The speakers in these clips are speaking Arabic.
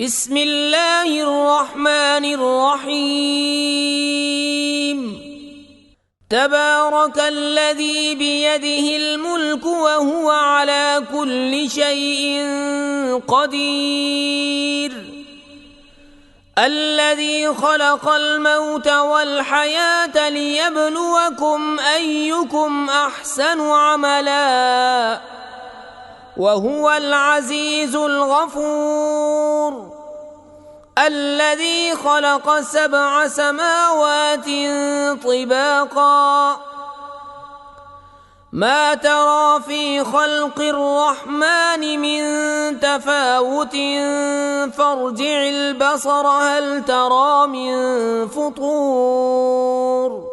بسم الله الرحمن الرحيم. تبارك الذي بيده الملك وهو على كل شيء قدير، الذي خلق الموت والحياة ليبلوكم أيكم أحسن عملا وهو العزيز الغفور، الذي خلق 7 سماوات طباقا، ما ترى في خلق الرحمن من تفاوت فارجع البصر هل ترى من فطور،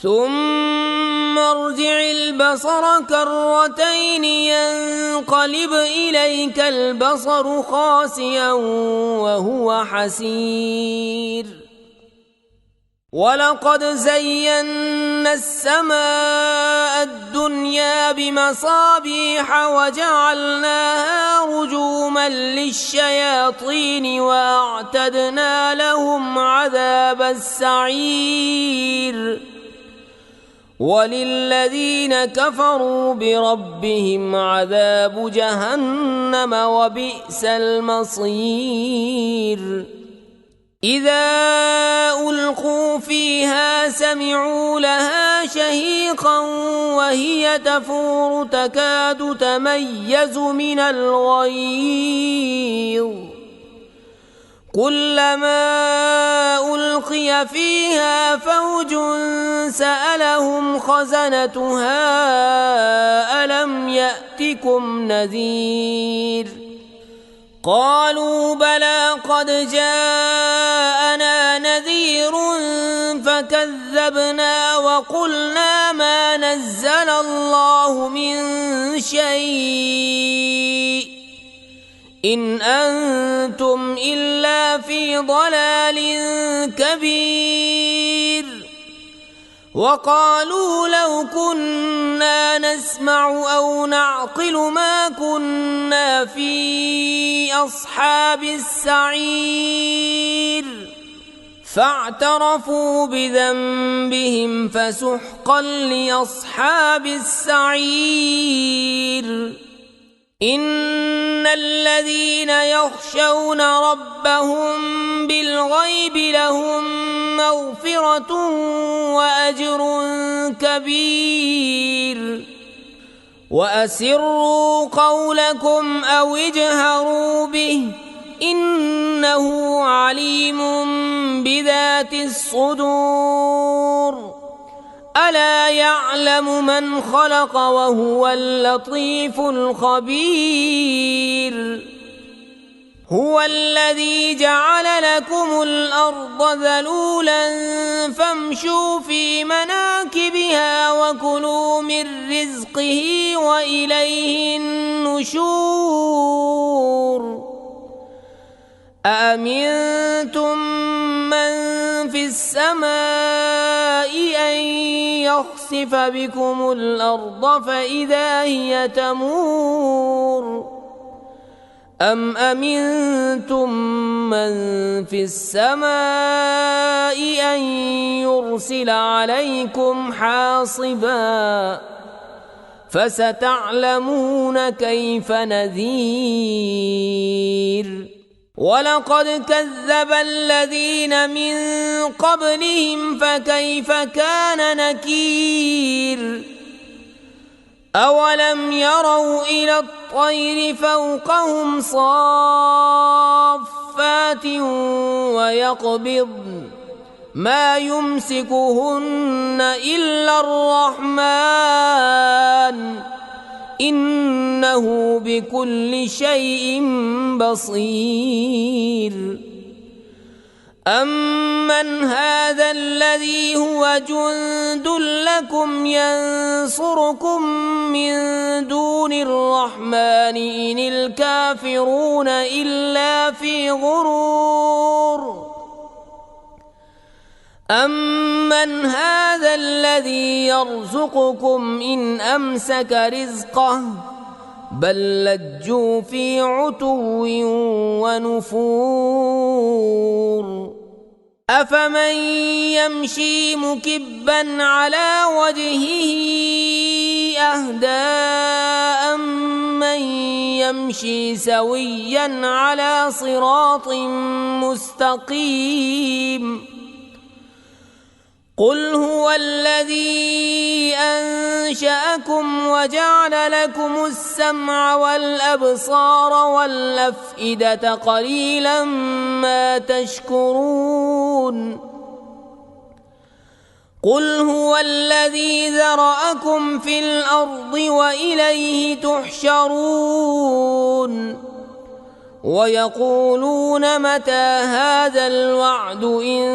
ثم ارجع البصر كرتين ينقلب إليك البصر خاسئا وهو حسير، ولقد زينا السماء الدنيا بمصابيح وجعلناها رجوما للشياطين وأعتدنا لهم عذاب السعير، وللذين كفروا بربهم عذاب جهنم وبئس المصير. إذا ألقوا فيها سمعوا لها شهيقا وهي تفور تكاد تميز من الغيظ، كلما ألقي فيها فوج سألهم خزنتها ألم يأتكم نذير، قالوا بلى قد جاءنا نذير فكذبنا وقلنا ما نزل الله من شيء إن أنتم إلا في ضلال كبير، وقالوا لو كنا نسمع أو نعقل ما كنا في أصحاب السعير، فاعترفوا بذنبهم فسحقا لأصحاب السعير. إن الذين يخشون ربهم بالغيب لهم مغفرة وأجر كبير، وأسروا قولكم أو اجهروا به إنه عليم بذات الصدور، ألا يعلم من خلق وهو اللطيف الخبير. هو الذي جعل لكم الأرض ذلولا فامشوا في مناكبها وكلوا من رزقه وإليه النشور. أأمنتم من في السماء أن يخسف بكم الأرض فإذا هي تمور، أم أمنتم من في السماء أن يرسل عليكم حاصبا، فستعلمون كيف نذير. ولقد كذب الذين من قبلهم فكيف كان نكير. أولم يروا إلى الطير فوقهم صافات ويقبضن ما يمسكهن إلا الرحمن إنه بكل شيء بصير. أمن هذا الذي هو جند لكم ينصركم من دون الرحمن إن الكافرون إلا في غرور. أمن هذا الذي يرزقكم إن أمسك رزقه بل لجوا في عتو ونفور أفمن يمشي مكبا على وجهه أهدى أمن يمشي سويا على صراط مستقيم قل هو الذي أنشأكم وجعل لكم السمع والأبصار والأفئدة قليلا ما تشكرون قل هو الذي ذرأكم في الأرض وإليه تحشرون ويقولون متى هذا الوعد إن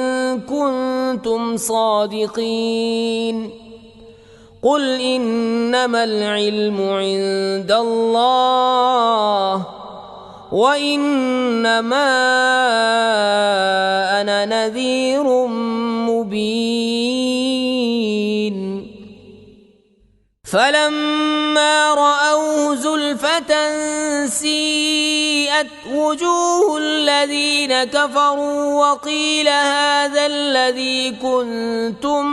كنتم صادقين قل إنما العلم عند الله وإنما أنا نذير مبين فلما رأوه زلفة سيئت وجوه الذين كفروا وقيل هذا الذي كنتم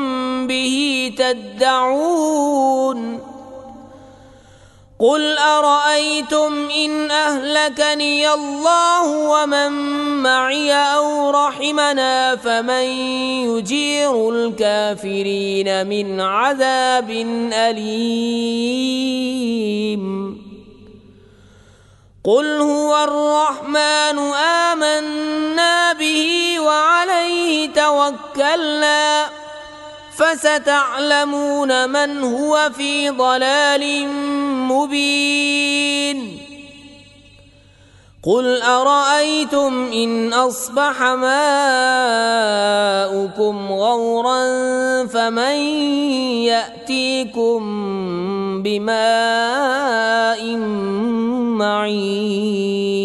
به تدعون قل أرأيتم إن أهلكني الله ومن معي أو رحمنا فمن يجير الكافرين من عذاب أليم قل هو الرحمن آمنا به وعليه توكلنا فستعلمون من هو في ضلال مبين قل أرأيتم إن أصبح ماؤكم غورا فمن يأتيكم بماء معين